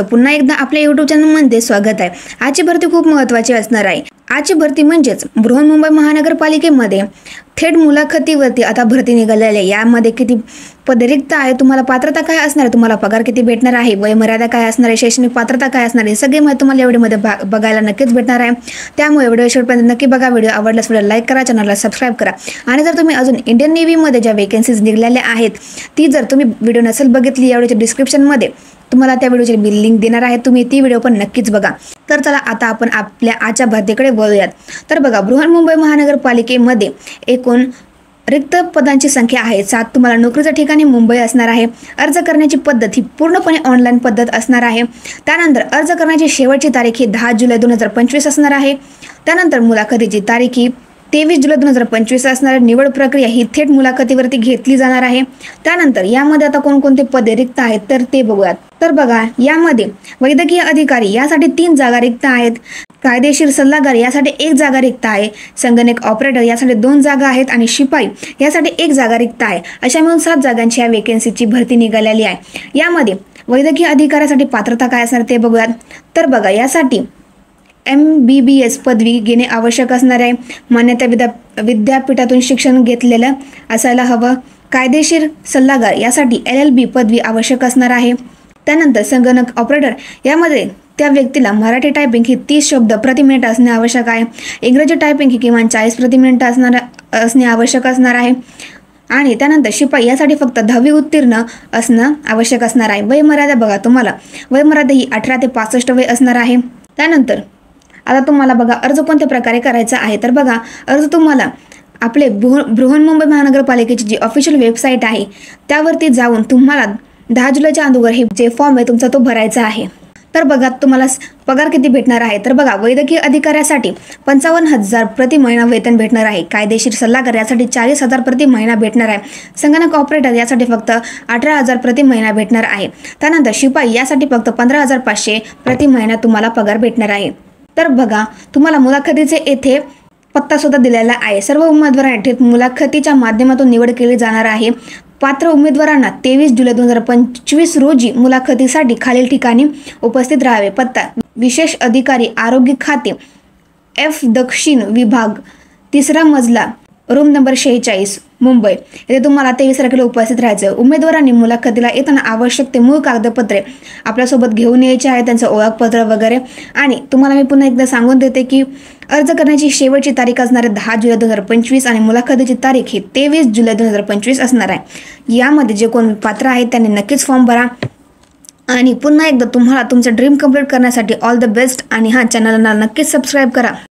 पुन्हा एकदा आपल्या YouTube चॅनलमध्ये स्वागत आहे। आजची भरती खूप महत्त्वाची असणार आहे। आजची भरती म्हणजेच बृहन्मुंबई महानगरपालिकेमध्ये थेट मुलाखतीवरती आता भरती निघालेली आहे। यामध्ये किती पदे रिक्त आहे, तुम्हाला पात्रता काय असणार आहे, तुम्हाला पगार किती भेटणार आहे, वयमर्यादा काय असणार आहे, शैक्षणिक पात्रता काय असणार आहे, सगळी माहिती तुम्हाला या व्हिडिओमध्ये बघायला नक्कीच भेटणार आहे। त्यामुळे व्हिडिओ शेवटपर्यंत नक्की बघा। व्हिडिओ आवडल्यास व्हिडिओ लाईक करा, चॅनलला सबस्क्राईब करा। आणि जर तुम्ही अजून इंडियन नेव्हीमध्ये ज्या वेकेन्सीज निघालेल्या आहेत ती जर तुम्ही व्हिडिओ नसेल बघितली, या व्हिडिओच्या डिस्क्रिप्शनमध्ये तुम्हाला त्या व्हिडिओची लिंक देणार आहे, तुम्ही ती व्हिडिओ पण नक्कीच बघा। तर चला आता आपण आपल्या आजच्या भरतीकडे वळूयात। तर बघा, बृहन्मुंबई महानगरपालिकेमध्ये एकूण रिक्त पदांची संख्या आहे 7। तुम्हाला नोकरीच्या ठिकाणी मुंबई असणार आहे। अर्ज करण्याची पद्धत ही पूर्णपणे ऑनलाईन पद्धत असणार आहे। त्यानंतर अर्ज करण्याची शेवटची तारीख ही 10 जुलै 2025 असणार आहे। त्यानंतर मुलाखतीची तारीख ही 23 जुलै 2025 असणार आहे। निवड प्रक्रिया ही थेट मुलाखतीवरती घेतली जाणार आहे। त्यानंतर यामध्ये आता कोणकोणते पदे रिक्त आहेत तर ते बघूयात। तर बघा, यामध्ये वैद्यकीय अधिकारी यासाठी 3 जागा रिक्त आहेत। कायदेशीर सल्लागार यासाठी 1 जागा रिक्त आहे। संगणक ऑपरेटर यासाठी 2 जागा आहेत आणि शिपाई यासाठी 1 जागा रिक्त आहे। अशा मिळून 7 जागांची या वेकेन्सीची भरती निघालेली आहे। यामध्ये वैद्यकीय अधिकाऱ्यासाठी पात्रता काय असणार ते बघूयात। तर बघा, यासाठी MBBS पदवी घेणे आवश्यक असणार आहे। मान्यता विद्यापीठातून शिक्षण घेतलेलं असायला हवं। कायदेशीर सल्लागार यासाठी LLB पदवी आवश्यक असणार आहे। त्यानंतर संगणक ऑपरेटर यामध्ये त्या व्यक्तीला मराठी टायपिंग ही 30 शब्द प्रति मिनिट असणे आवश्यक आहे। इंग्रजी टायपिंग ही किमान 40 प्रति मिनिट असणे आवश्यक असणार आहे। आणि त्यानंतर शिपाई यासाठी फक्त 10वी उत्तीर्ण असणं आवश्यक असणार आहे। वयमर्यादा बघा, तुम्हाला वयमर्यादा ही 18 ते 65 वय असणार आहे। त्यानंतर आता तुम्हाला बघा अर्ज कोणत्या प्रकारे करायचा आहे। तर बघा, अर्ज तुम्हाला आपले बृहन्मुंबई महानगरपालिकेची जी ऑफिशियल वेबसाईट आहे त्यावरती जाऊन तुम्हाला 10 जुलैच्या अगोदर हे जे फॉर्म आहे तुमचा तो भरायचा आहे। तर बघा, तुम्हाला पगार किती भेटणार आहे। तर बघा, वैद्यकीय अधिकाऱ्यासाठी 55,000 प्रति महिना वेतन भेटणार आहे। कायदेशीर सल्लागार यासाठी 40,000 प्रति महिना भेटणार आहे। संगणक ऑपरेटर यासाठी फक्त 18,000 प्रति महिना भेटणार आहे। त्यानंतर शिपाई यासाठी फक्त 15,500 प्रति महिना तुम्हाला पगार भेटणार आहे। तर बघा, तुम्हाला मुलाखतीचे येथे पत्ता सुद्धा दिलेला आहे। सर्व उमेदवारांना थेट मुलाखतीच्या माध्यमातून निवड केली जाणार आहे। पात्र उमेदवारांना 23 जुलै 2025 रोजी मुलाखतीसाठी खालील ठिकाणी उपस्थित राहावे। पत्ता: विशेष अधिकारी आरोग्य खाते, F दक्षिण विभाग, 3रा मजला, रूम नंबर 46, मुंबई येथे तुम्हाला 23 तारखेला उपस्थित राहायचं। उमेदवारांनी मुलाखतीला येताना आवश्यक ते मूळ कागदपत्रे आपल्यासोबत घेऊन यायचे आहे, त्यांचं ओळखपत्र वगैरे। आणि तुम्हाला मी पुन्हा एकदा सांगून देते की अर्ज करण्याची शेवटची तारीख असणार आहे 10 जुलै 2025 आणि मुलाखतीची तारीख ही 23 जुलै 2025 असणार आहे। यामध्ये जे कोण पात्र आहेत त्यांनी नक्कीच फॉर्म भरा। आणि पुन्हा एकदा तुम्हाला तुमचं ड्रीम कंप्लीट करण्यासाठी ऑल द बेस्ट। आणि हा चॅनलला नक्कीच सबस्क्राईब करा।